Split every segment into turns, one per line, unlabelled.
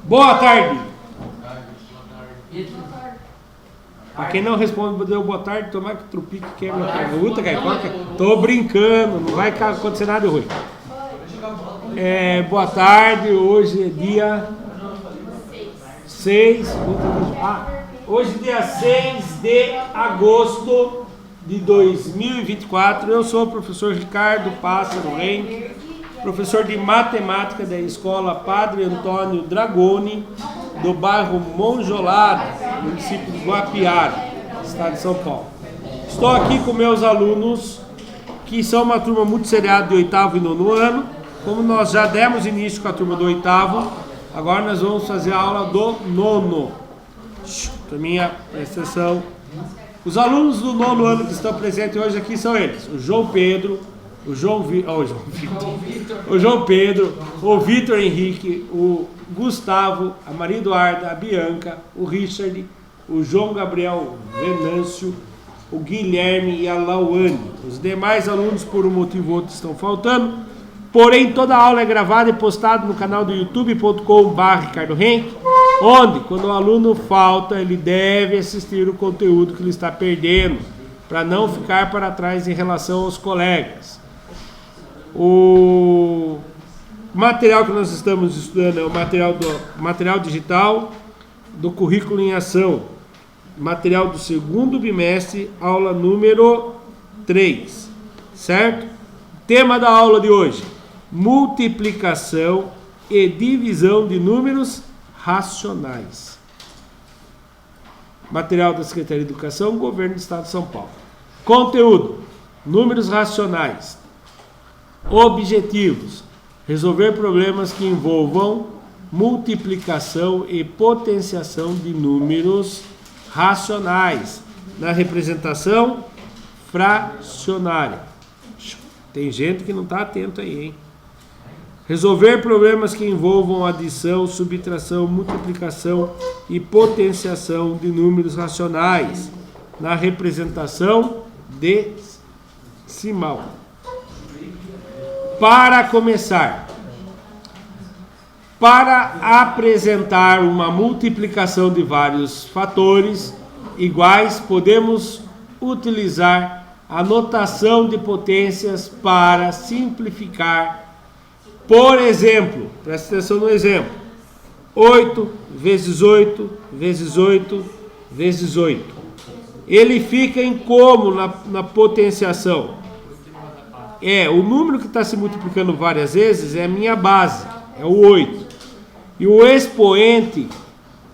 Boa tarde. Para quem não responde, deu boa tarde, tomar que trupique quebra a pergunta, caipoca. Tô brincando, não vai acontecer nada ruim. Boa tarde, hoje é dia 6. Hoje é dia 6 de agosto de 2024. Eu sou o professor Ricardo Pássaro Henrique, professor de matemática da Escola Padre Antônio Dragoni, do bairro Monjolado, município de Guapiara, estado de São Paulo. Estou aqui com meus alunos, que são uma turma muito seriada de 8º e 9º ano. Como nós já demos início com a turma do 8º, agora nós vamos fazer a aula do 9º. Turminha, presta atenção. Os alunos do 9º ano que estão presentes hoje aqui são eles: o João Pedro, o João Pedro, o Vitor Henrique, o Gustavo, a Maria Eduarda, a Bianca, o Richard, o João Gabriel Venâncio, o Guilherme e a Lauane. Os demais alunos, por um motivo ou outro, estão faltando. Porém, toda a aula é gravada e postada no canal do youtube.com/ricardohenrique, onde, quando o aluno falta, ele deve assistir o conteúdo que ele está perdendo, para não ficar para trás em relação aos colegas. O material que nós estamos estudando é o material digital do currículo em ação, material do segundo bimestre, aula número 3, certo? Tema da aula de hoje: multiplicação e divisão de números racionais. Material da Secretaria de Educação, Governo do Estado de São Paulo. Conteúdo: números racionais. Objetivos: resolver problemas que envolvam multiplicação e potenciação de números racionais na representação fracionária. Tem gente que não está atento aí, hein? Resolver problemas que envolvam adição, subtração, multiplicação e potenciação de números racionais na representação decimal. Para começar, para apresentar uma multiplicação de vários fatores iguais, podemos utilizar a notação de potências para simplificar. Por exemplo, presta atenção no exemplo: 8 vezes 8 vezes 8 vezes 8. Ele fica em como na potenciação? O número que está se multiplicando várias vezes é a minha base, é o 8. E o expoente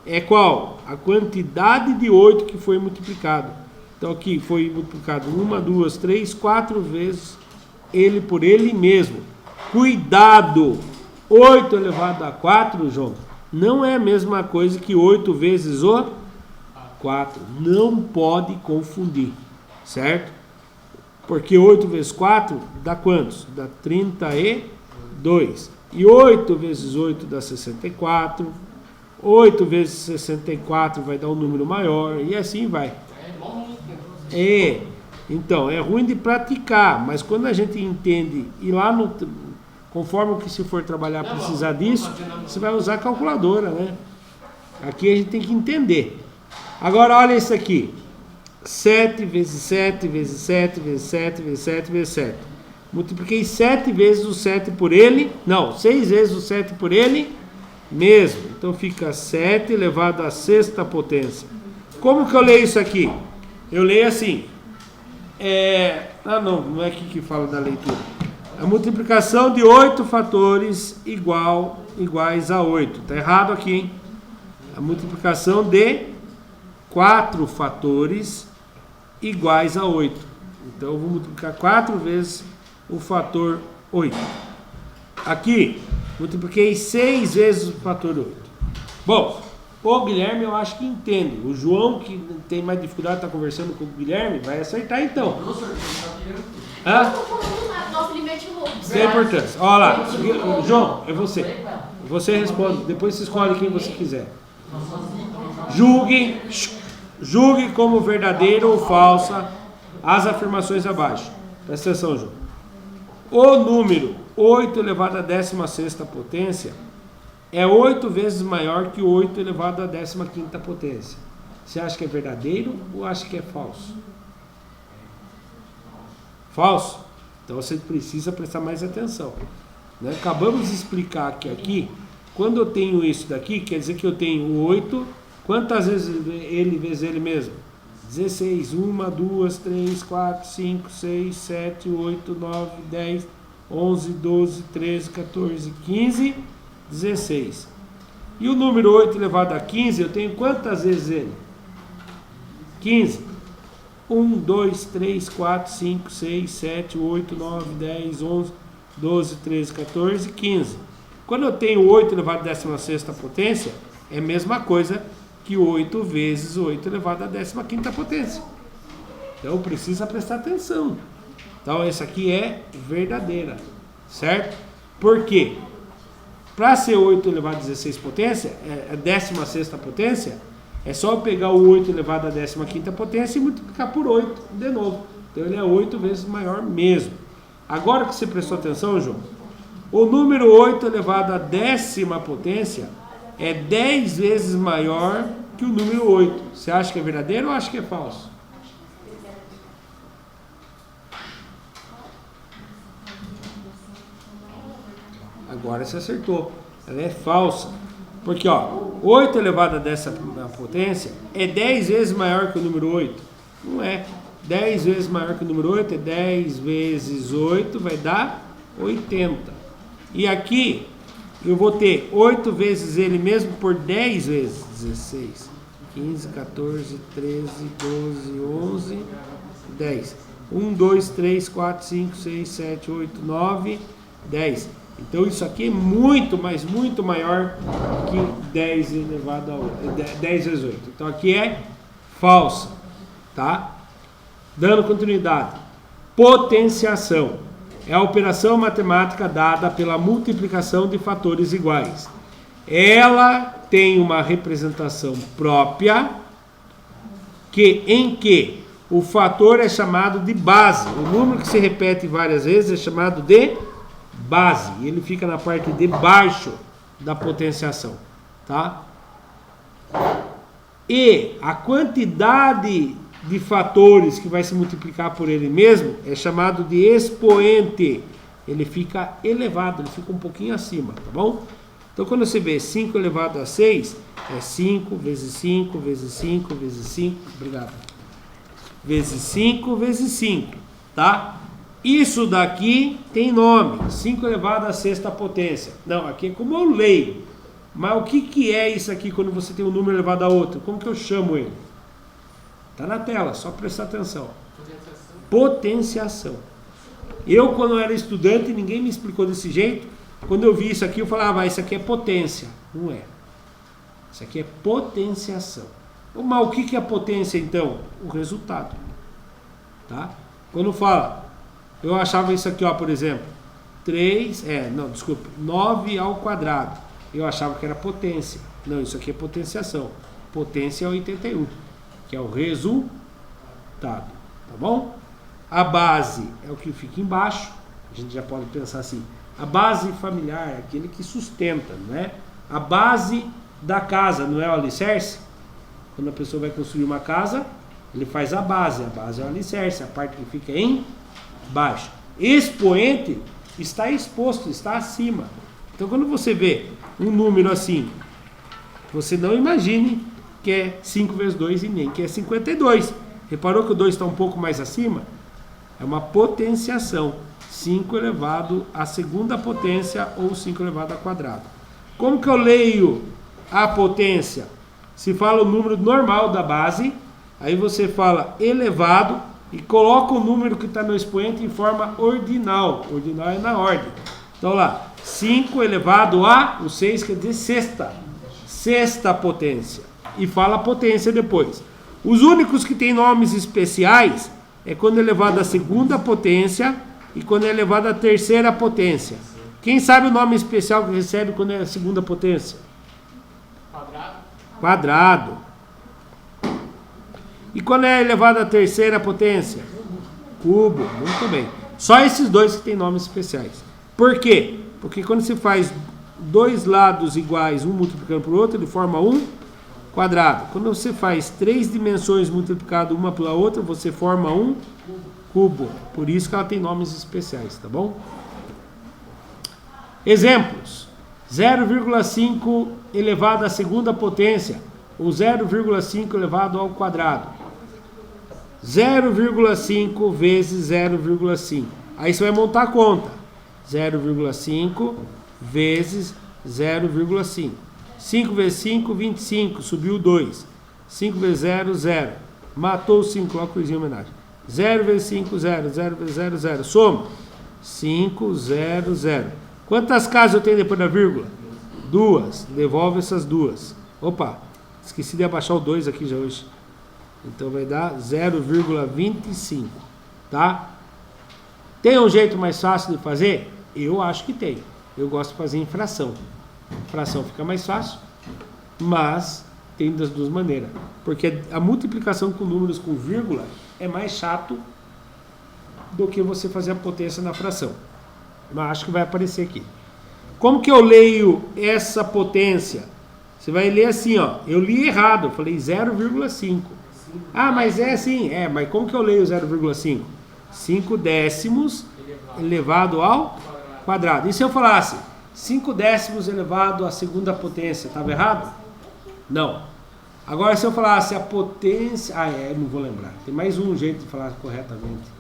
é qual? A quantidade de 8 que foi multiplicado. Então aqui foi multiplicado 1, 2, 3, 4 vezes ele por ele mesmo. Cuidado! 8 elevado a 4, João, não é a mesma coisa que 8 vezes o 4. Não pode confundir, certo? Porque 8 vezes 4 dá quantos? Dá 32. E 8 vezes 8 dá 64. 8 vezes 64 vai dar um número maior. E assim vai. Então, é ruim de praticar. Mas quando a gente entende, e lá conforme o que se for trabalhar precisar disso, você vai usar a calculadora, né? Aqui a gente tem que entender. Agora olha isso aqui: 7 vezes 7 vezes 7 vezes 7 vezes 7 vezes 7. Multipliquei 7 vezes o 7 por ele. Não, 6 vezes o 7 por ele mesmo. Então fica 7 elevado à sexta potência. Como que eu leio isso aqui? Eu leio assim. Não é aqui que fala da leitura. A multiplicação de 8 fatores iguais a 8. Está errado aqui, hein? A multiplicação de 4 fatores iguais a 8. Então eu vou multiplicar 4 vezes o fator 8. Aqui, multipliquei 6 vezes o fator 8. Bom, o Guilherme eu acho que entende. O João, que tem mais dificuldade, está conversando com o Guilherme, vai acertar então.
Nosso limite
sem importância. Olha lá, João, é você. Você responde, depois você escolhe quem você quiser. Julgue como verdadeira ou falsa as afirmações abaixo. Presta atenção, João. O número 8 elevado à 16ª potência é 8 vezes maior que 8 elevado à 15ª potência. Você acha que é verdadeiro ou acha que é falso? Falso? Então você precisa prestar mais atenção. Né? Acabamos de explicar que aqui, quando eu tenho isso daqui, quer dizer que eu tenho 8, quantas vezes ele vezes ele mesmo? 16, 1, 2, 3, 4, 5, 6, 7, 8, 9, 10, 11, 12, 13, 14, 15, 16. E o número 8 elevado a 15, eu tenho quantas vezes ele? 15. 1, 2, 3, 4, 5, 6, 7, 8, 9, 10, 11, 12, 13, 14, 15. Quando eu tenho 8 elevado à 16ª potência, é a mesma coisa que 8 vezes 8 elevado à 15ª potência. Então precisa prestar atenção. Então essa aqui é verdadeira, certo? Por quê? Para ser 8 elevado a 16 potência, a 16ª potência, é só eu pegar o 8 elevado à 15ª potência e multiplicar por 8 de novo. Então ele é 8 vezes maior mesmo. Agora que você prestou atenção, João, o número 8 elevado à 10ª potência é 10 vezes maior que o número 8. Você acha que é verdadeiro ou acha que é falso? Agora você acertou. Ela é falsa. Porque, 8 elevado a 10ª potência é 10 vezes maior que o número 8. Não é. 10 vezes maior que o número 8 é 10 vezes 8, vai dar 80. E aqui, eu vou ter 8 vezes ele mesmo por 10 vezes. 16, 15, 14, 13, 12, 11, 10. 1, 2, 3, 4, 5, 6, 7, 8, 9, 10. Então isso aqui é muito, mas muito maior que 10 elevado a 8, 10 vezes 8. Então aqui é falsa, tá? Dando continuidade. Potenciação é a operação matemática dada pela multiplicação de fatores iguais. Ela tem uma representação própria em que o fator é chamado de base. O número que se repete várias vezes é chamado de base. Ele fica na parte de baixo da potenciação, tá? E a quantidade de fatores que vai se multiplicar por ele mesmo é chamado de expoente. Ele fica elevado, ele fica um pouquinho acima, tá bom? Então quando você vê 5 elevado a 6, é 5 vezes 5 vezes 5 vezes 5, obrigado, vezes 5 vezes 5, tá? Isso daqui tem nome, 5 elevado à 6ª potência. Não, aqui é como eu leio. Mas o que é isso aqui quando você tem um número elevado a outro? Como que eu chamo ele? Está na tela, só prestar atenção. Potenciação. Eu, quando era estudante, ninguém me explicou desse jeito. Quando eu vi isso aqui, eu falava, isso aqui é potência. Não é. Isso aqui é potenciação. Mas o que é potência, então? O resultado. Tá? Quando fala, eu achava isso aqui, por exemplo, 9 ao quadrado. Eu achava que era potência. Não, isso aqui é potenciação. Potência é 81, que é o resultado. Tá bom? A base é o que fica embaixo. A gente já pode pensar assim. A base familiar é aquele que sustenta, né? A base da casa, não é o alicerce? Quando a pessoa vai construir uma casa, ele faz a base é o alicerce, a parte que fica embaixo. Expoente está exposto, está acima. Então quando você vê um número assim, você não imagine que é 5 vezes 2 e nem que é 52. Reparou que o 2 está um pouco mais acima? É uma potenciação. 5 elevado à 2ª potência ou 5 elevado ao quadrado. Como que eu leio a potência? Se fala o número normal da base, aí você fala elevado e coloca o número que está no expoente em forma ordinal. Ordinal é na ordem. Então lá, 5 elevado a, o 6 quer dizer sexta potência. E fala a potência depois. Os únicos que têm nomes especiais é quando é elevado à 2ª potência e quando é elevado à 3ª potência. Quem sabe o nome especial que recebe quando é a 2ª potência? Quadrado. E quando é elevado à 3ª potência? Cubo. Muito bem. Só esses dois que têm nomes especiais. Por quê? Porque quando se faz dois lados iguais, um multiplicando por outro, ele forma um quadrado. Quando você faz três dimensões multiplicado uma pela outra, você forma um cubo. Por isso que ela tem nomes especiais, tá bom? Exemplos. 0,5 elevado à segunda potência, ou 0,5 elevado ao quadrado. 0,5 vezes 0,5. Aí você vai montar a conta. 0,5 vezes 0,5. 5 vezes 5, 25. Subiu 2. 5 vezes 0, 0. Matou o 5, coloca o coisinha em homenagem. 0 vezes 5, 0. 0 vezes 0, 0. Soma. 5, 0, 0. Quantas casas eu tenho depois da vírgula? 2. Devolve essas duas. Opa, esqueci de abaixar o 2 aqui já hoje. Então vai dar 0,25. Tá? Tem um jeito mais fácil de fazer? Eu acho que tem. Eu gosto de fazer em fração. Fração fica mais fácil, mas tem das duas maneiras. Porque a multiplicação com números com vírgula é mais chato do que você fazer a potência na fração. Mas acho que vai aparecer aqui. Como que eu leio essa potência? Você vai ler assim, ó. Eu li errado, eu falei 0,5. Ah, mas é assim. É, mas como que eu leio 0,5? 5 décimos elevado ao quadrado. E se eu falasse 5 décimos elevado à segunda potência, estava errado? Não. Agora se eu falasse a potência... Ah, não vou lembrar. Tem mais um jeito de falar corretamente.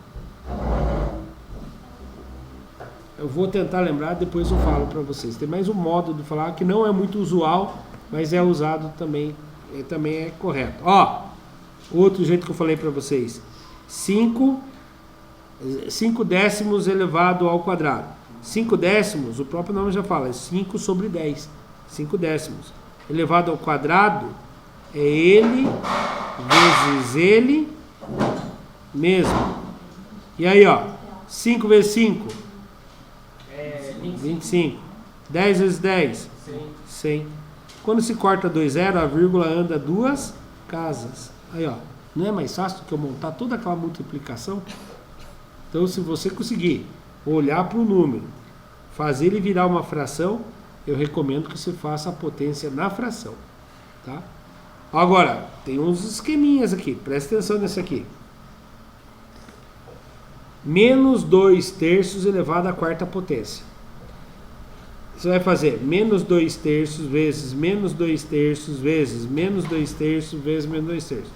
Eu vou tentar lembrar, depois eu falo para vocês. Tem mais um modo de falar que não é muito usual, mas é usado também, também é correto. Ó, outro jeito que eu falei para vocês. 5 décimos elevado ao quadrado. 5 décimos, o próprio nome já fala, é 5 sobre 10. 5 décimos. Elevado ao quadrado é ele vezes ele mesmo. E aí, ó, 5 vezes 5? 25. 10 vezes 10? 100. Quando se corta 2 zero, a vírgula anda duas casas. Aí, ó, não é mais fácil do que eu montar toda aquela multiplicação? Então, se você conseguir olhar para o número, fazer ele virar uma fração, eu recomendo que você faça a potência na fração, tá? Agora, tem uns esqueminhas aqui, presta atenção nesse aqui. Menos 2 terços elevado à quarta potência. Você vai fazer menos 2 terços vezes menos 2 terços vezes menos 2 terços vezes menos 2 terços.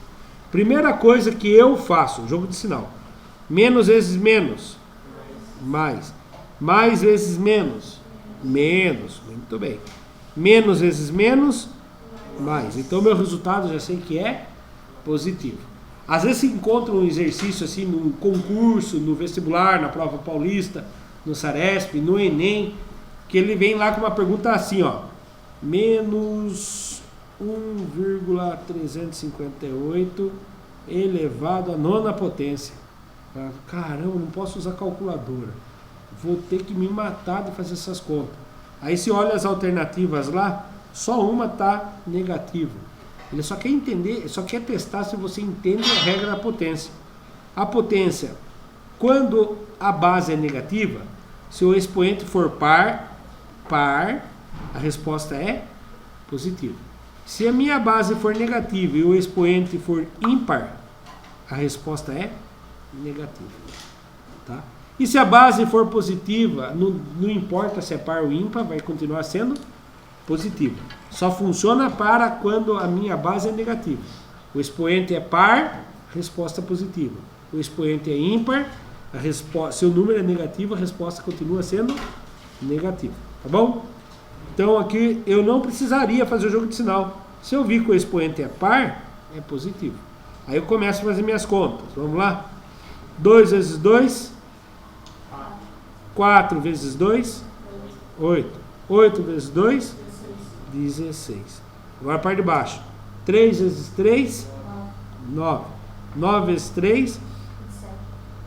Primeira coisa que eu faço, jogo de sinal. Menos vezes menos, mais. Mais vezes menos, menos. Muito bem. Menos vezes menos, mais. Então, meu resultado já sei que é positivo. Às vezes se encontra um exercício assim no concurso, no vestibular, na prova paulista, no Saresp, no Enem, que ele vem lá com uma pergunta assim, ó. Menos 1,358 elevado à nona potência. Caramba, não posso usar calculadora. Vou ter que me matar de fazer essas contas. Aí se olha as alternativas lá, só uma está negativa. Ele só quer entender, só quer testar se você entende a regra da potência. A potência, quando a base é negativa, se o expoente for par, a resposta é positiva. Se a minha base for negativa e o expoente for ímpar, a resposta é negativa. Tá? E se a base for positiva, não importa se é par ou ímpar, vai continuar sendo positiva. Só funciona para quando a minha base é negativa. O expoente é par, resposta positiva. O expoente é ímpar, se o número é negativo, a resposta continua sendo negativa. Tá bom? Então aqui eu não precisaria fazer o jogo de sinal. Se eu vi que o expoente é par, é positivo. Aí eu começo a fazer minhas contas. Vamos lá? 2 vezes 2, 4 vezes 2, 8. 8 vezes 2, 16. Agora a parte de baixo. 3 vezes 3, 9. 9 vezes 3,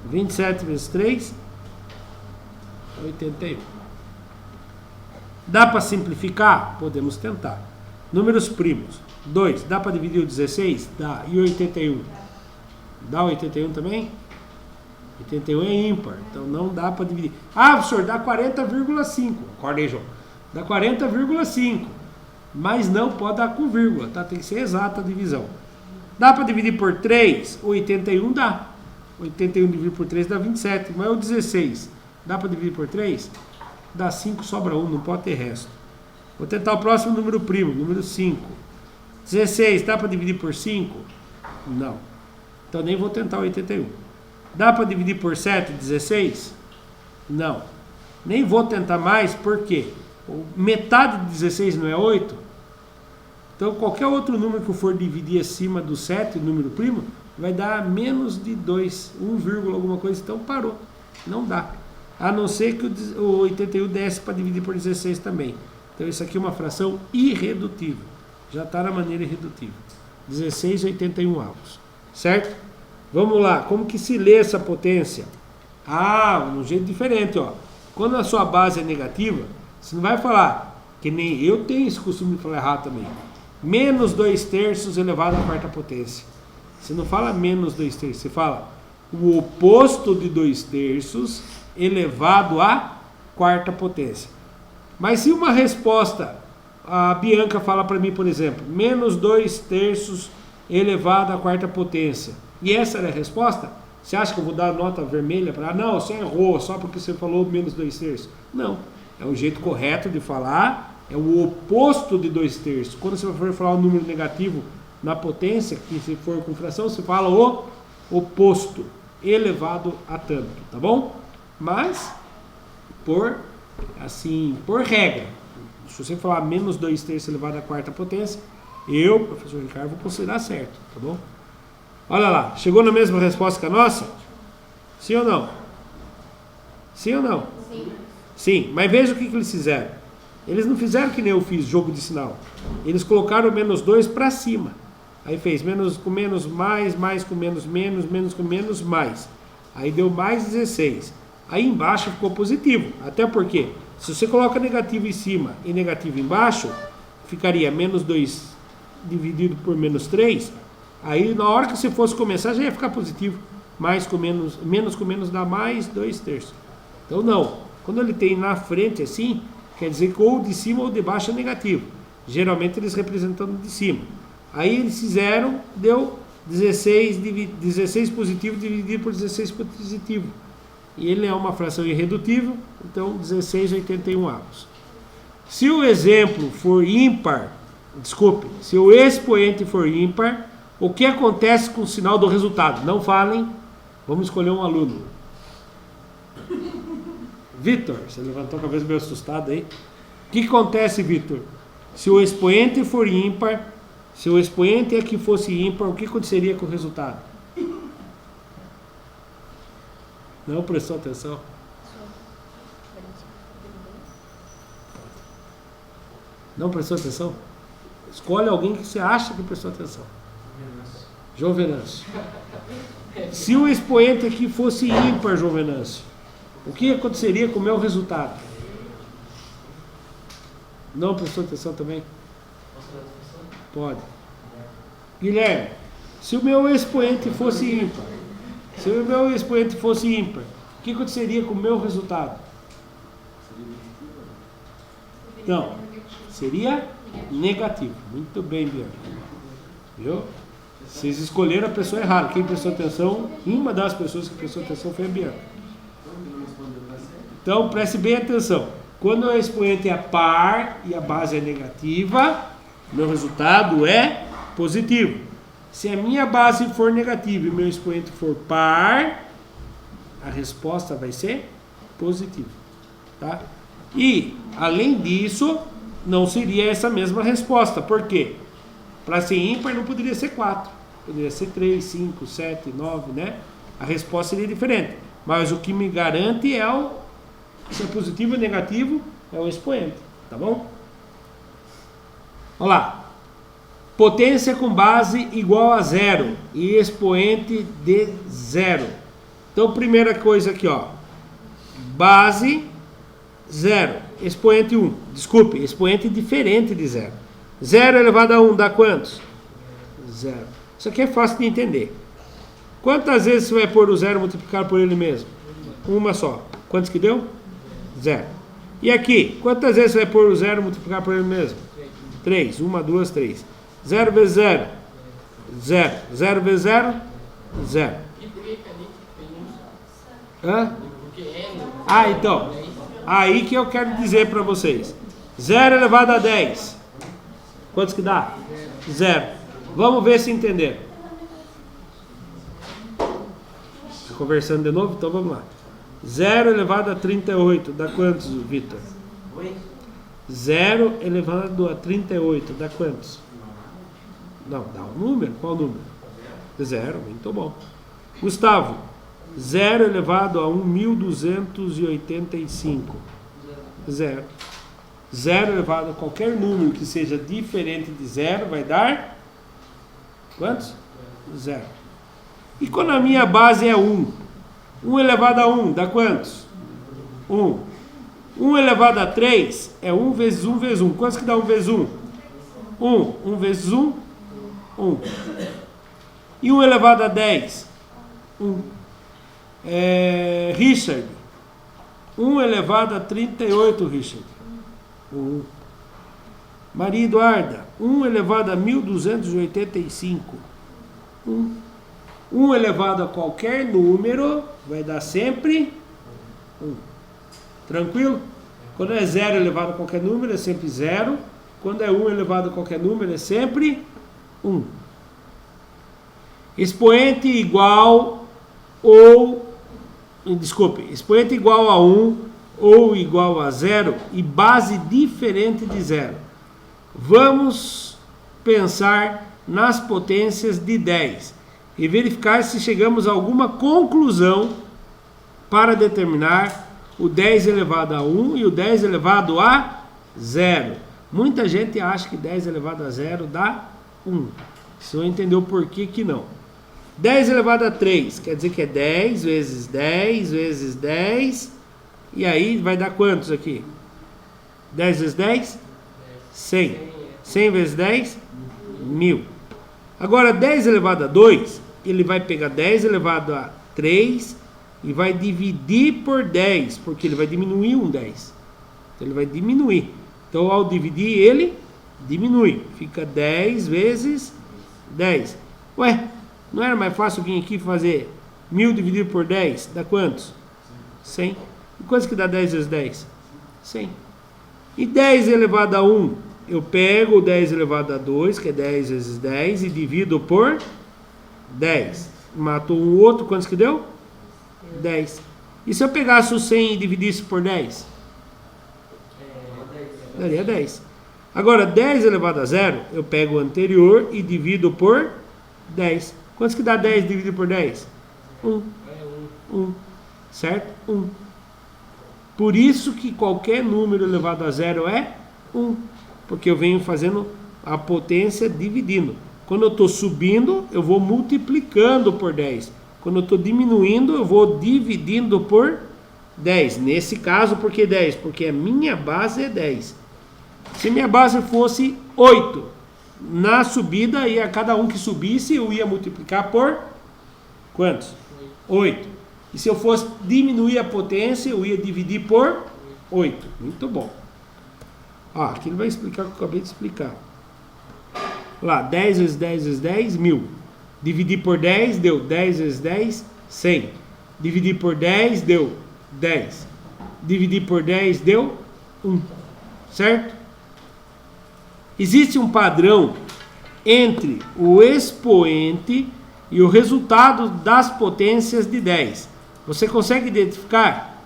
27 vezes 3, 81. Dá para simplificar? Podemos tentar. Números primos. 2. Dá para dividir o 16? Dá. E o 81? Dá o 81 também? 81 é ímpar, então não dá para dividir. Ah, professor, dá 40,5. Acorda aí, João. Dá 40,5. Mas não pode dar com vírgula, tá? Tem que ser exata a divisão. Dá para dividir por 3? 81 dá. 81 dividido por 3 dá 27. Mas o 16, dá para dividir por 3? Dá 5, sobra 1, não pode ter resto. Vou tentar o próximo número primo, número 5. 16, dá para dividir por 5? Não. Então nem vou tentar o 81. Dá para dividir por 7, 16? Não. Nem vou tentar mais, por quê? Metade de 16 não é 8? Então qualquer outro número que for dividir acima do 7, número primo, vai dar menos de 2, 1, alguma coisa, então parou. Não dá. A não ser que o 81 desce para dividir por 16 também. Então isso aqui é uma fração irredutível. Já está na maneira irredutível. 16,81. Certo? Vamos lá. Como que se lê essa potência? Um jeito diferente, ó. Quando a sua base é negativa, você não vai falar, que nem eu tenho esse costume de falar errado também, menos 2/3 elevado à quarta potência. Você não fala menos 2/3, você fala o oposto de 2/3 elevado à quarta potência. Mas se uma resposta, a Bianca fala para mim, por exemplo, menos 2/3 elevado à quarta potência, e essa era a resposta, você acha que eu vou dar nota vermelha para ela? Não, você errou, só porque você falou menos 2/3. Não, é o jeito correto de falar, é o oposto de 2/3. Quando você for falar um número negativo na potência, que se for com fração, você fala o oposto, elevado a tanto, tá bom? Mas, por regra, se você falar menos 2/3 elevado à quarta potência, eu, professor Ricardo, vou considerar certo, tá bom? Olha lá, chegou na mesma resposta que a nossa? Sim ou não? Sim ou não?
Sim.
Sim, mas veja o que eles fizeram. Eles não fizeram que nem eu fiz, jogo de sinal. Eles colocaram o menos 2 para cima. Aí fez menos com menos mais, mais com menos menos, menos com menos mais. Aí deu mais 16. Aí embaixo ficou positivo. Até porque, se você coloca negativo em cima e negativo embaixo, ficaria menos 2 dividido por menos 3. Aí na hora que você fosse começar já ia ficar positivo. Mais com menos, menos com menos dá mais 2/3. Então não. Quando ele tem na frente assim, quer dizer que ou de cima ou de baixo é negativo. Geralmente eles representando de cima. Aí eles fizeram, deu 16 positivo dividido por 16 positivo. E ele é uma fração irredutível, então 16,81. Se o exemplo for ímpar, se o expoente for ímpar, o que acontece com o sinal do resultado? Não falem, vamos escolher um aluno. Vitor, você levantou a cabeça meio assustado aí. O que acontece, Vitor? Se o expoente for ímpar, se o expoente aqui fosse ímpar, o que aconteceria com o resultado? Não prestou atenção? Não prestou atenção? Escolhe alguém que você acha que prestou atenção. João Venâncio. Se o expoente aqui fosse ímpar, João Venâncio, o que aconteceria com o meu resultado? Não prestou atenção também? Pode. Guilherme, se o meu expoente fosse ímpar, o que aconteceria com o meu resultado? Não, seria negativo. Muito bem, Bianca. Viu? Vocês escolheram a pessoa errada. Quem prestou atenção, uma das pessoas que prestou atenção foi a Bianca. Então, preste bem atenção. Quando o expoente é par e a base é negativa, meu resultado é positivo. Se a minha base for negativa e o meu expoente for par, a resposta vai ser positiva. Tá? E, além disso, não seria essa mesma resposta. Por quê? Para ser ímpar não poderia ser 4. Poderia ser 3, 5, 7, 9, né? A resposta seria diferente. Mas o que me garante se é positivo ou negativo, é o expoente. Tá bom? Olha lá. Potência com base igual a 0 e expoente de 0. Então, primeira coisa aqui, ó. Base 0. Expoente 1. Desculpe, expoente diferente de 0. 0 elevado a 1 dá quantos? 0. Isso aqui é fácil de entender. Quantas vezes você vai pôr o 0 multiplicado por ele mesmo? Uma só. Quantos que deu? 0. E aqui, quantas vezes você vai pôr o zero e multiplicar por ele mesmo? 3. 1, 2, 3. 0 vezes 0. 0. 0 vezes 0. 0. Hã? Ah, então. Aí que eu quero dizer para vocês. 0 elevado a 10. Quantos que dá? 0. Vamos ver se entenderam. Tá conversando de novo? Então vamos lá. 0 elevado a 38 dá quantos, Vitor? 0 elevado a 38 dá quantos? Não, dá um número. Qual número? 0, muito bom. Gustavo, 0 elevado a 1285. 0. 0 elevado a qualquer número que seja diferente de 0 vai dar quantos? 0. E quando a minha base é 1? 1 elevado a 1 dá quantos? 1. 1 elevado a 3 é 1 vezes 1 vezes 1. Quantos que dá 1 vezes 1? 1. 1 vezes 1? 1. E 1 elevado a 10? 1. Richard. 1 elevado a 38, Richard. 1. Maria Eduarda. 1 elevado a 1285. 1. 1 elevado a qualquer número vai dar sempre 1. Tranquilo? Quando é 0 elevado a qualquer número é sempre 0. Quando é 1 elevado a qualquer número é sempre 1. Expoente igual ou... Desculpe. Expoente igual a 1 ou igual a 0 e base diferente de 0. Vamos pensar nas potências de 10. E verificar se chegamos a alguma conclusão para determinar o 10 elevado a 1 e o 10 elevado a 0. Muita gente acha que 10 elevado a 0 dá 1. Você entendeu por que que não. 10 elevado a 3 quer dizer que é 10 vezes 10 vezes 10. E aí vai dar quantos aqui? 10 vezes 10? 100. 100 vezes 10? 1000. Agora 10 elevado a 2, ele vai pegar 10 elevado a 3 e vai dividir por 10, porque ele vai diminuir um 10. Então ele vai diminuir. Então ao dividir ele diminui. Fica 10 vezes 10. Ué, não era mais fácil vir aqui fazer 1000 dividido por 10? Dá quantos? 100. E quantos que dá 10 vezes 10? 100. E 10 elevado a 1? Eu pego o 10 elevado a 2, que é 10 vezes 10, e divido por 10. Matou um outro, quantos que deu? 10. E se eu pegasse o 100 e dividisse por 10? Daria 10. Agora, 10 elevado a 0, eu pego o anterior e divido por 10. Quantos que dá 10 dividido por 10? 1. 1. Certo? 1. Por isso que qualquer número elevado a 0 é 1. Porque eu venho fazendo a potência dividindo. Quando eu estou subindo, eu vou multiplicando por 10. Quando eu estou diminuindo, eu vou dividindo por 10. Nesse caso, por que 10? Porque a minha base é 10. Se minha base fosse 8, na subida, e a cada um que subisse, eu ia multiplicar por quantos? 8. E se eu fosse diminuir a potência, eu ia dividir por 8. Muito bom. Aqui ele vai explicar o que eu acabei de explicar. Lá, 10 vezes 10 vezes 10, 1000. Dividir por 10 deu 10 vezes 10, 100. Dividir por 10 deu 10. Dividir por 10 deu 1. Certo? Existe um padrão entre o expoente e o resultado das potências de 10. Você consegue identificar?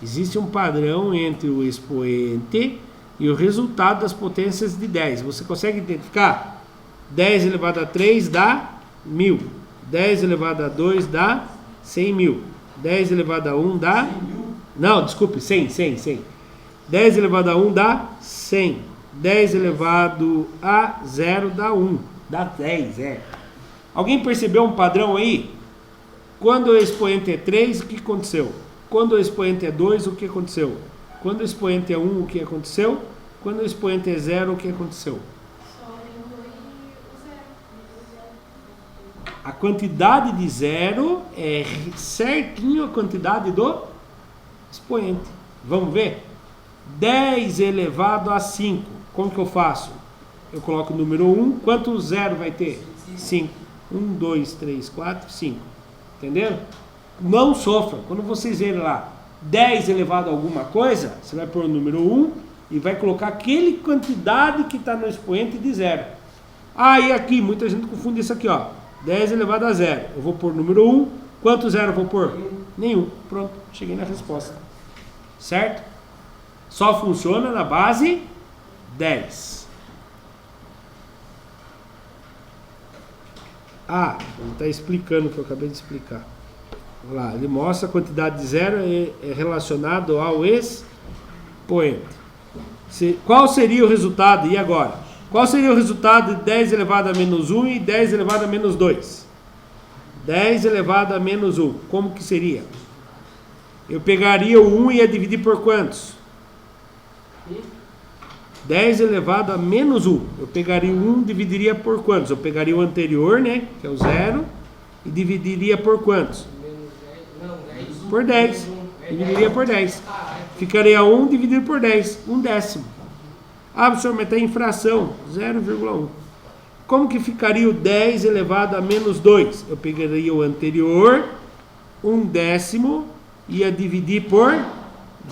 Existe um padrão entre o expoente e o resultado das potências de 10. Você consegue identificar? 10 elevado a 3 dá 1000. 10 elevado a 2 dá 100.000. 10 elevado a 1 dá... Não, desculpe, 100. 10 elevado a 1 dá 100. 10 elevado a 0 dá 1. Dá 10, Alguém percebeu um padrão aí? Quando o expoente é 3, o que aconteceu? Quando o expoente é 2, o que aconteceu? Quando o expoente é 1, o que aconteceu? Quando o expoente é 0, o que aconteceu? A quantidade de 0 é certinho a quantidade do expoente. Vamos ver? 10 elevado a 5. Como que eu faço? Eu coloco o número 1. Quanto zero vai ter? 5. 1, 2, 3, 4, 5. Entenderam? Não sofra. Quando vocês verem lá 10 elevado a alguma coisa, você vai pôr o número 1 e vai colocar aquele quantidade que está no expoente de zero. E aqui, muita gente confunde isso aqui, ó. 10 elevado a 0. Eu vou pôr o número 1. Quanto zero eu vou pôr? Nenhum. Pronto, cheguei na resposta. Certo? Só funciona na base 10. Ele está explicando o que eu acabei de explicar. Olha lá, ele mostra a quantidade de zero é relacionado ao expoente. Qual seria o resultado? E agora? Qual seria o resultado de 10 elevado a menos 1 e 10 elevado a menos 2? 10 elevado a menos 1. Como que seria? Eu pegaria o 1 e ia dividir por quantos? 10 elevado a menos 1. Eu pegaria o 1 e dividiria por quantos? Eu pegaria o anterior, né? Que é o 0. E dividiria por quantos? Por 10. Dividiria por 10. Ficaria 1 dividido por 10. 1/10. Professor, mas está em fração. 0,1. Como que ficaria o 10 elevado a menos 2? Eu pegaria o anterior, 1/10, ia dividir por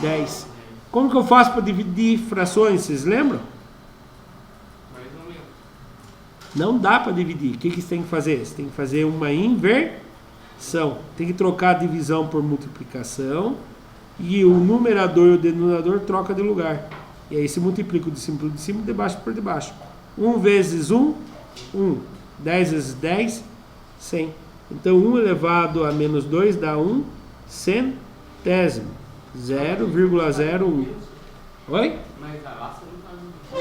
10. Como que eu faço para dividir frações? Vocês lembram? Não dá para dividir. O que você tem que fazer? Você tem que fazer uma inversão. Tem que trocar a divisão por multiplicação. E o numerador e o denominador troca de lugar. E aí se multiplica o de cima por de cima e de baixo por de baixo. 1 vezes 1, 1. 10 vezes 10, 100. Então 1 elevado a menos 2 dá 1 centésimo. 0,01. Oi?
Mas lá você não está...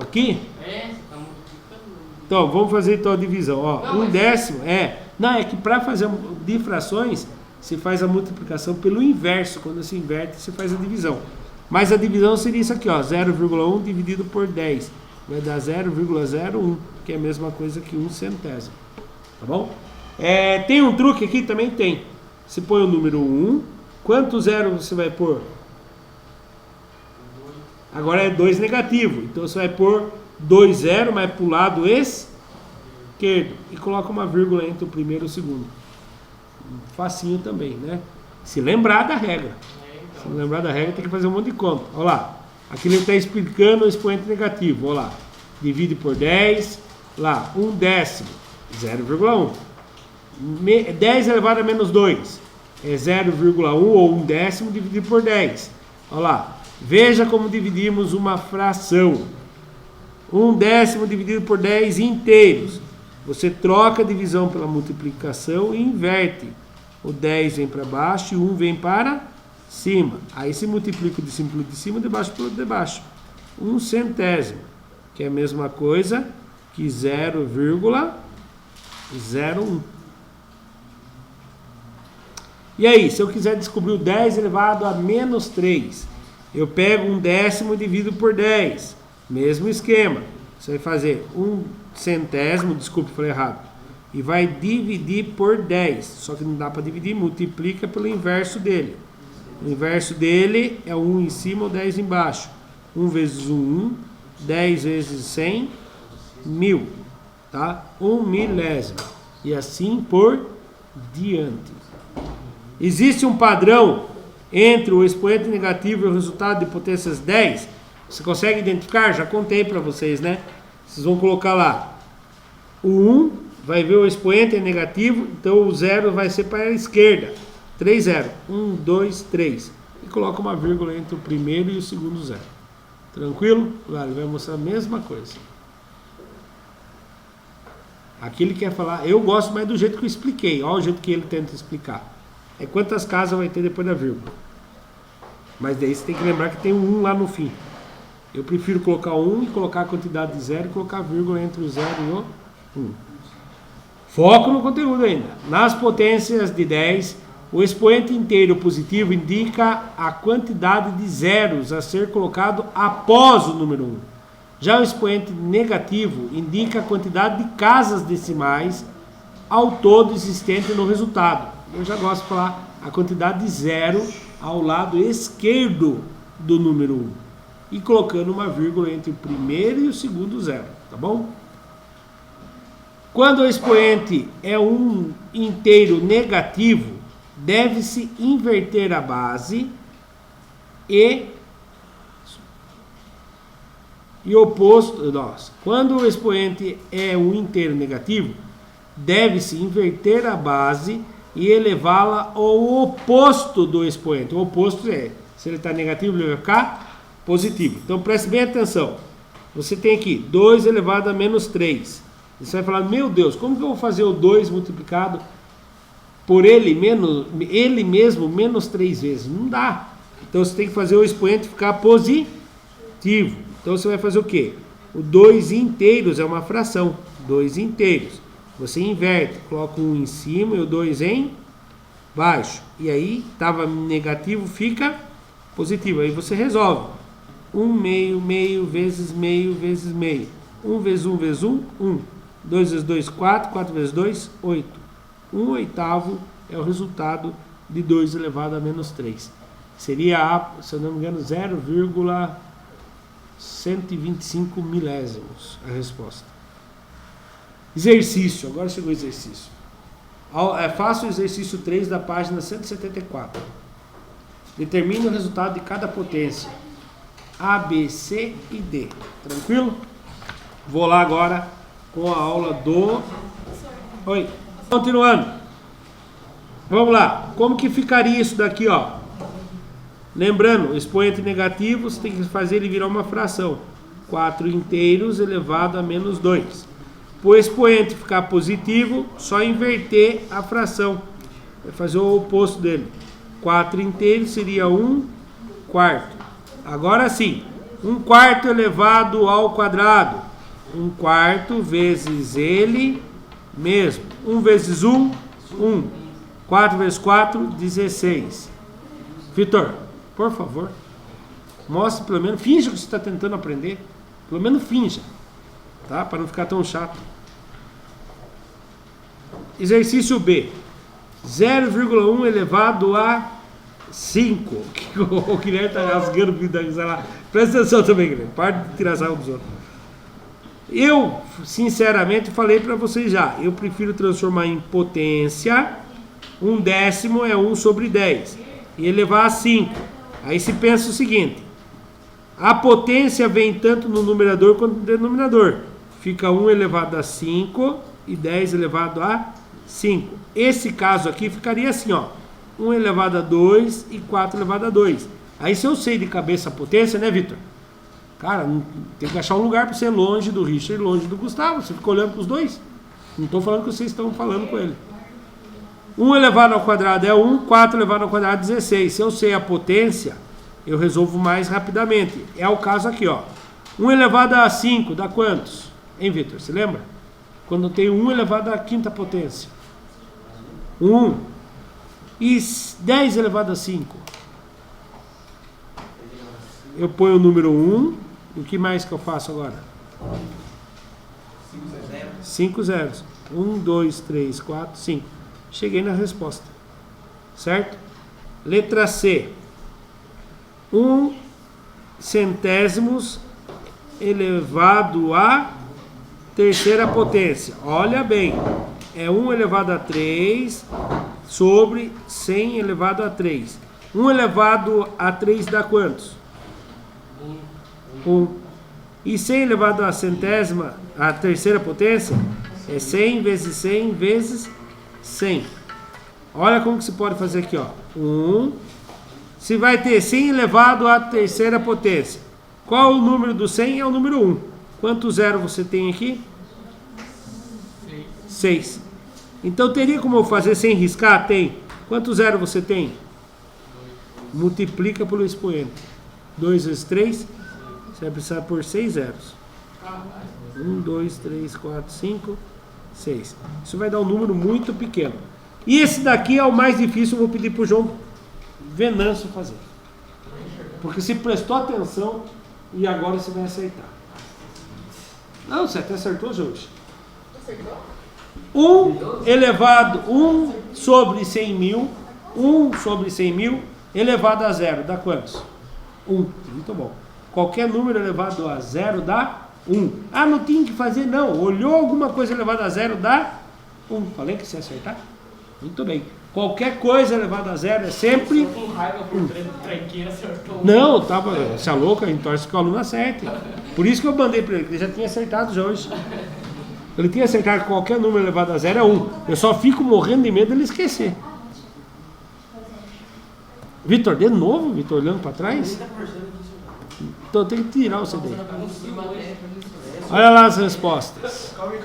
Aqui?
Você está multiplicando.
Então, vamos fazer então a divisão. Ó,
Não,
1/10 Não, é que para fazer de frações, se faz a multiplicação pelo inverso. Quando se inverte, se faz a divisão. Mas a divisão seria isso aqui, ó. 0,1 dividido por 10. Vai dar 0,01, que é a mesma coisa que 1 centésimo. Tá bom? Tem um truque aqui? Também tem. Você põe o número 1. Quanto zero você vai pôr? Agora é 2 negativo. Então você vai pôr 2 zero, mas para o lado esquerdo. E coloca uma vírgula entre o primeiro e o segundo. Facinho também, né? Se lembrar da regra. Se não lembrar da regra, tem que fazer um monte de conta. Olha lá. Aqui ele está explicando o expoente negativo. Olha lá. Divide por 10. Lá, 1/10. 0,1. 10 elevado a menos 2. É 0,1 ou 1/10 dividido por 10. Olha lá. Veja como dividimos uma fração. 1/10 dividido por 10 inteiros. Você troca a divisão pela multiplicação e inverte. O 10 vem para baixo e o 1 vem para cima. Aí se multiplica o de cima pelo de cima, de baixo pelo de baixo. 1 centésimo, que é a mesma coisa que 0,01. E aí, se eu quiser descobrir o 10 elevado a menos 3, eu pego 1/10 e divido por 10. Mesmo esquema. Você vai fazer 1 centésimo, desculpe, falei errado. E vai dividir por 10. Só que não dá para dividir, multiplica pelo inverso dele. O inverso dele é 1 em cima ou 10 embaixo. 1 vezes 1, 10 vezes 100, 1000. Tá? 1 milésimo. E assim por diante. Existe um padrão entre o expoente negativo e o resultado de potências 10? Você consegue identificar? Já contei para vocês, né? Vocês vão colocar lá. O 1 vai ver o expoente é negativo, então o 0 vai ser para a esquerda. 3, 0. 1, 2, 3. E coloca uma vírgula entre o primeiro e o segundo 0. Tranquilo? Lá ele vai mostrar a mesma coisa. Aqui ele quer falar, eu gosto mais do jeito que eu expliquei. Olha o jeito que ele tenta explicar. É quantas casas vai ter depois da vírgula. Mas daí você tem que lembrar que tem um 1 lá no fim. Eu prefiro colocar 1 e colocar a quantidade de 0 e colocar a vírgula entre o 0 e o 1. Foco no conteúdo ainda. Nas potências de 10, o expoente inteiro positivo indica a quantidade de zeros a ser colocado após o número 1. Já o expoente negativo indica a quantidade de casas decimais ao todo existente no resultado. Eu já gosto de falar a quantidade de zero ao lado esquerdo do número 1 e colocando uma vírgula entre o primeiro e o segundo zero, tá bom? Quando o expoente é um inteiro negativo, deve-se inverter a base e oposto. Nossa, quando o expoente é um inteiro negativo, deve-se inverter a base e elevá-la ao oposto do expoente. O oposto é, se ele está negativo, ele vai ficar positivo. Então preste bem atenção. Você tem aqui 2 elevado a menos 3. Você vai falar, meu Deus, como que eu vou fazer o 2 multiplicado por ele mesmo menos 3 vezes? Não dá. Então você tem que fazer o expoente ficar positivo. Então você vai fazer o quê? O 2 inteiros é uma fração. 2 inteiros. Você inverte, coloca um em cima e o 2 em baixo. E aí, estava negativo, fica positivo. Aí você resolve. 1 meio, meio, vezes meio, vezes meio. 1 vezes 1 vezes 1, 1. 2 vezes 2, 4. 4 vezes 2, 8. 1 oitavo é o resultado de 2 elevado a menos 3. Seria, se eu não me engano, 0,125 milésimos a resposta. Exercício, agora chegou o exercício. Faça o exercício 3 da página 174. Determine o resultado de cada potência. A, B, C e D. Tranquilo? Vou lá agora com a aula do... Oi. Continuando. Vamos lá. Como que ficaria isso daqui, ó? Lembrando, o expoente negativo, você tem que fazer ele virar uma fração. 4 inteiros elevado a menos 2. Para o expoente ficar positivo, só inverter a fração. Vai fazer o oposto dele. 4 inteiros seria 1 quarto. Agora sim, 1 quarto elevado ao quadrado. 1 quarto vezes ele mesmo. 1 vezes 1, 1. 4 vezes 4, 16. Vitor, por favor, mostre pelo menos, finja que você está tentando aprender. Pelo menos finja. Tá? Para não ficar tão chato. Exercício B. 0,1 elevado a 5. O Guilherme está rasgando o vidro, sei lá. Presta atenção também, Guilherme. Para de tirar sarro dos outros. Eu, sinceramente, falei para vocês já. Eu prefiro transformar em potência. 1/10 é 1 sobre 10. E elevar a 5. Aí se pensa o seguinte. A potência vem tanto no numerador quanto no denominador. Fica 1 elevado a 5 e 10 elevado a 5. Esse caso aqui ficaria assim, ó. 1 elevado a 2 e 4 elevado a 2. Aí se eu sei de cabeça a potência, né, Vitor? Cara, tem que achar um lugar para ser longe do Richard e longe do Gustavo. Você fica olhando para os dois. Não estou falando que vocês estão falando com ele. 1 elevado ao quadrado é 1, 4 elevado ao quadrado é 16. Se eu sei a potência, eu resolvo mais rapidamente. É o caso aqui, ó. 1 elevado a 5 dá quantos? Hein, Vitor? Você lembra? Quando eu tenho 1 elevado à quinta potência. 1. E 10 elevado a 5. Eu ponho o número 1. E o que mais que eu faço agora? 5 zeros. 1, 2, 3, 4, 5. Cheguei na resposta. Certo? Letra C. 1 centésimos elevado à terceira potência. Olha bem. É 1 elevado a 3 sobre 100 elevado a 3. 1 elevado a 3 dá quantos? 1. E 100 elevado à centésima, a terceira potência, é 100 vezes 100 vezes 100. Olha como que se pode fazer aqui, ó. 1. Se vai ter 100 elevado à terceira potência. Qual o número do 100? É o número 1. Quanto zero você tem aqui? 6. Então teria como eu fazer sem riscar? Tem. Quanto zero você tem? Multiplica pelo expoente. 2 vezes 3. Você vai precisar por 6 zeros. 1, 2, 3, 4, 5, 6. Isso vai dar um número muito pequeno. E esse daqui é o mais difícil. Eu vou pedir para o João Venâncio fazer. Porque você prestou atenção e agora você vai aceitar. Não, você até acertou, Jorge.
Acertou?
1 elevado, 1 sobre 100 mil, 1 sobre 100 mil elevado a zero, dá quantos? 1. Muito bom. Qualquer número elevado a 0 dá 1. Ah, não tinha que fazer, não. Olhou alguma coisa elevada a 0 dá 1. Falei que você ia acertar? Muito bem. Qualquer coisa elevada a 0 é sempre...
Estou com raiva por tranqueira, acertou.
Não, tava... Você é louca, a gente torce que o aluno acerte. Por isso que eu mandei para ele, que ele já tinha acertado já hoje. Ele tinha acertado que qualquer número elevado a 0 é 1. Eu só fico morrendo de medo dele esquecer. Vitor, de novo, Vitor, olhando para trás? Então tem que tirar o CD. Olha lá as respostas.
Calma aí.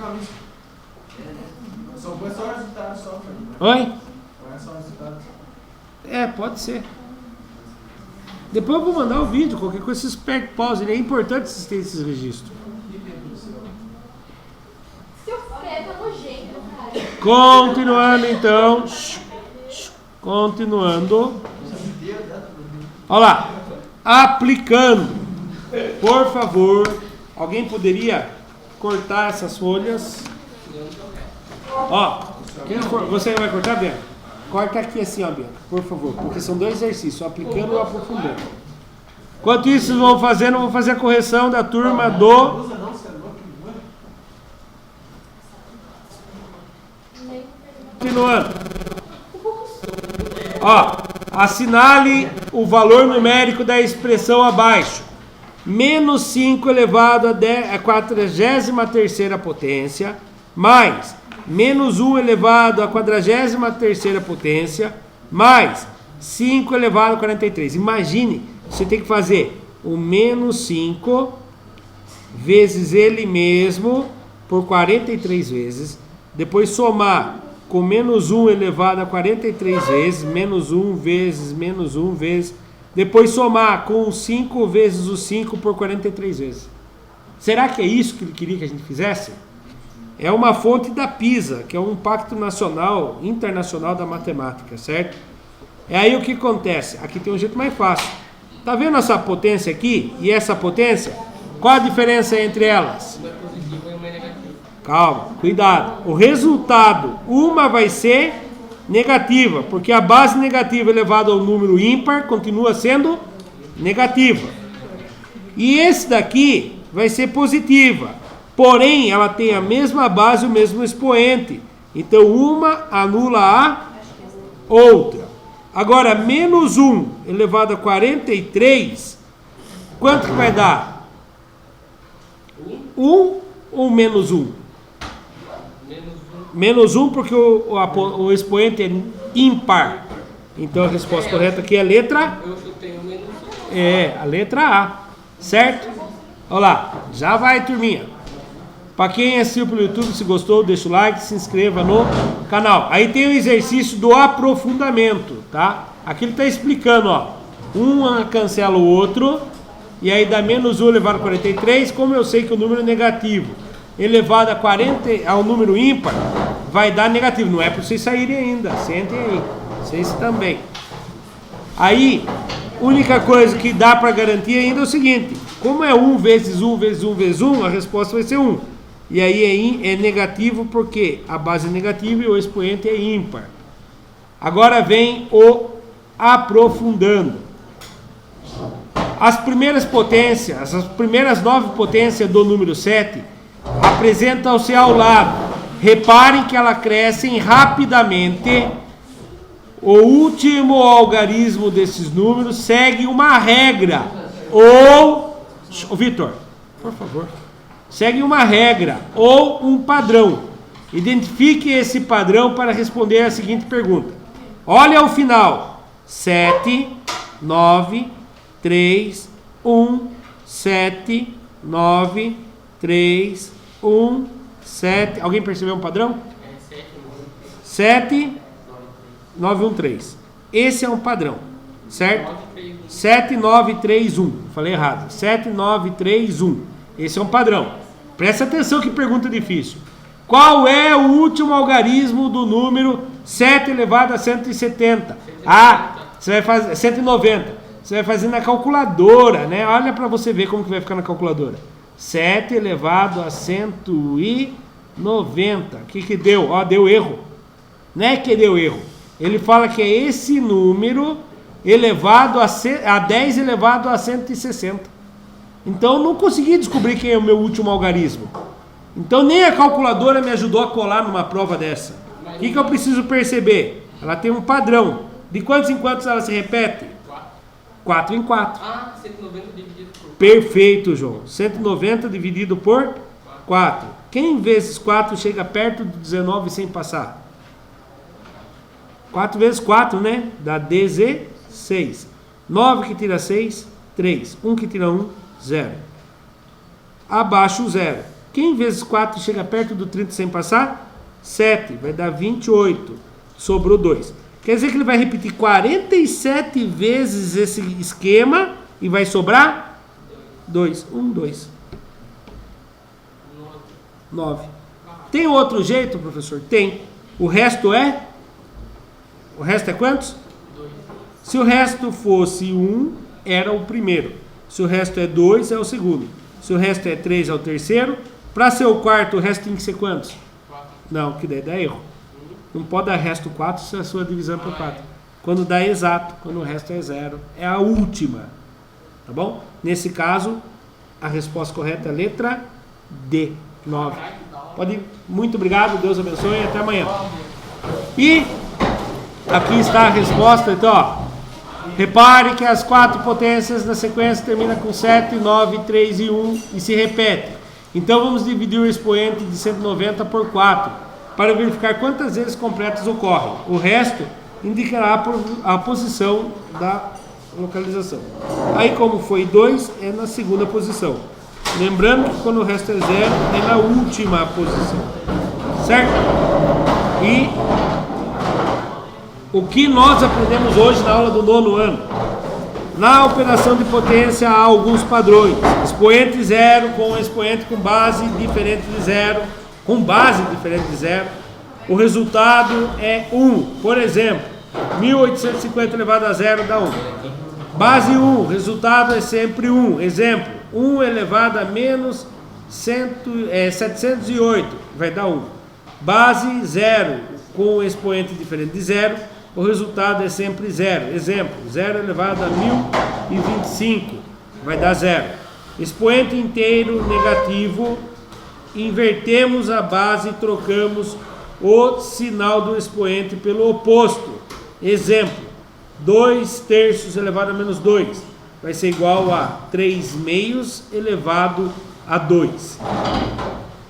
Só põe só o resultado só.
Oi?
Põe só o resultado.
É, pode ser. Depois eu vou mandar o vídeo, qualquer coisa vocês pegam pause. É importante vocês terem esses registros.
Seu Fred é nojento, cara.
Continuando então. Continuando. Olha lá. Aplicando. Por favor, alguém poderia cortar essas folhas? Ó, você vai cortar, Bianca? Corta aqui assim, ó, Bianca, por favor, porque são dois exercícios, aplicando e aprofundando. Enquanto isso, vocês vão fazendo, eu vou fazer a correção da turma do... Continuando. Ó, assinale o valor numérico da expressão abaixo. Menos 5 elevado a 43ª potência, mais menos 1 elevado à 43ª potência, mais 5 elevado a 43. Imagine, você tem que fazer o menos 5 vezes ele mesmo por 43 vezes, depois somar com menos 1 elevado a 43 vezes, menos 1 vezes, menos 1 vezes, depois somar com 5 vezes o 5 por 43 vezes. Será que é isso que ele queria que a gente fizesse? É uma fonte da PISA, que é um pacto nacional, internacional da matemática, certo? É aí o que acontece. Aqui tem um jeito mais fácil. Tá vendo essa potência aqui e essa potência? Qual a diferença entre elas?
Uma é positivo e uma é negativo.
Calma, cuidado. O resultado, uma vai ser negativa, porque a base negativa elevada ao número ímpar continua sendo negativa. E esse daqui vai ser positiva, porém ela tem a mesma base, o mesmo expoente. Então uma anula a outra. Agora, menos 1 elevado a 43, quanto que vai dar? 1 ou menos 1? Menos 1 porque o expoente é ímpar. Então a resposta correta aqui é a letra...
Eu tenho menos 1.
É, a letra A. Certo? Olha lá, já vai, turminha. Para quem assistiu pelo YouTube, se gostou, deixa o like, se inscreva no canal. Aí tem o exercício do aprofundamento, tá? Aqui ele está explicando, ó. Um cancela o outro, e aí dá menos 1 elevado a 43, como eu sei que o número é negativo, elevado a 40, ao número ímpar, vai dar negativo. Não é para vocês saírem ainda, sentem aí. Vocês também. Aí, única coisa que dá para garantir ainda é o seguinte: como é 1 vezes 1 vezes 1 vezes 1, a resposta vai ser 1. E aí é negativo porque a base é negativa e o expoente é ímpar. Agora vem o aprofundando. As primeiras potências, as primeiras 9 potências do número 7 apresentam-se ao lado. Reparem que elas crescem rapidamente. O último algarismo desses números segue uma regra. Ou, Vitor, por favor, segue uma regra ou um padrão. Identifique esse padrão para responder a seguinte pergunta. Olha ao final. 7, 9, 3, 1, 7, 9, 3, 1, 7. Alguém percebeu um padrão? 7, 9, 1, 3. Esse é um padrão, certo? 7, 9, 3, 1. Falei errado. 7, 9, 3, 1. Esse é um padrão. Presta atenção que pergunta difícil. Qual é o último algarismo do número 7 elevado a 170? Ah, você vai fazer 190. Você vai fazer na calculadora, né? Olha para você ver como que vai ficar na calculadora. 7 elevado a 190. O que deu? Ó, deu erro. Não é que deu erro. Ele fala que é esse número elevado a 10 elevado a 160. Então, não consegui descobrir quem é o meu último algarismo. Então, nem a calculadora me ajudou a colar numa prova dessa. O que eu preciso perceber? Ela tem um padrão. De quantos em quantos ela se repete? 4 em 4.
Ah, 190 dividido por...
Perfeito, João. 190 dividido por 4. Quem vezes 4 chega perto de 19 sem passar? 4 vezes 4, né? Dá 16. 9 que tira 6, 3. 1 que tira 1, 0. Abaixo o 0. Quem vezes 4 chega perto do 30 sem passar? 7. Vai dar 28. Sobrou 2. Quer dizer que ele vai repetir 47 vezes esse esquema e vai sobrar 2. 1, 2. 9. Tem outro jeito, professor? Tem. O resto é? O resto é quantos?
2.
Se o resto fosse 1, era o primeiro. Se o resto é 2, é o segundo. Se o resto é 3, é o terceiro. Para ser o quarto, o resto tem que ser quantos?
4.
Não, que daí dá erro. Não pode dar resto 4 se a sua divisão é por 4. Quando dá exato, quando o resto é 0. É a última. Tá bom? Nesse caso, a resposta correta é a letra D, 9. Pode ir. Muito obrigado, Deus abençoe e até amanhã. E aqui está a resposta. Então, ó, repare que as 4 potências da sequência terminam com 7, 9, 3 e 1 e se repete. Então vamos dividir o expoente de 190 por 4 para verificar quantas vezes completas ocorrem. O resto indicará a posição da localização. Aí, como foi 2, é na segunda posição. Lembrando que quando o resto é 0, é na última posição. Certo? E o que nós aprendemos hoje na aula do 9º ano? Na operação de potência há alguns padrões. Expoente 0 com expoente com base diferente de 0. Com base diferente de 0, o resultado é 1. Por exemplo, 1850 elevado a 0 dá 1. Base 1, resultado é sempre 1. Exemplo, 1 elevado a menos 708 vai dar 1. Base 0, com expoente diferente de 0, o resultado é sempre 0. Exemplo, 0 elevado a 1025 vai dar 0. Expoente inteiro negativo, invertemos a base e trocamos o sinal do expoente pelo oposto. Exemplo, 2 terços elevado a menos 2 vai ser igual a 3 meios elevado a 2,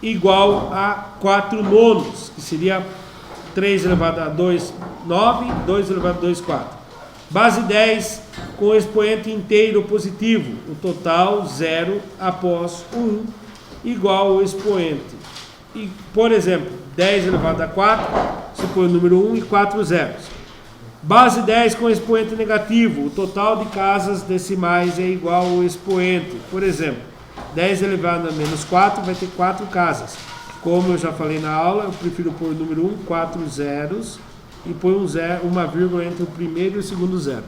igual a 4 nonos, que seria 3 elevado a 2, 9, 2 elevado a 2, 4. Base 10 com expoente inteiro positivo, o total 0 após 1, igual ao expoente. E, por exemplo, 10 elevado a 4, se põe o número 1 e 4 zeros. Base 10 com expoente negativo, o total de casas decimais é igual ao expoente. Por exemplo, 10 elevado a menos 4 vai ter 4 casas. Como eu já falei na aula, eu prefiro pôr o número 1, 4 zeros, e põe uma vírgula entre o primeiro e o segundo zero.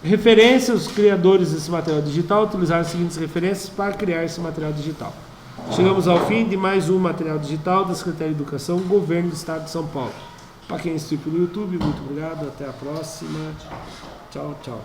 Referência, os criadores desse material digital utilizaram as seguintes referências para criar esse material digital. Chegamos ao fim de mais um material digital da Secretaria de Educação, Governo do Estado de São Paulo. Para quem assistiu no YouTube, muito obrigado, até a próxima. Tchau, tchau.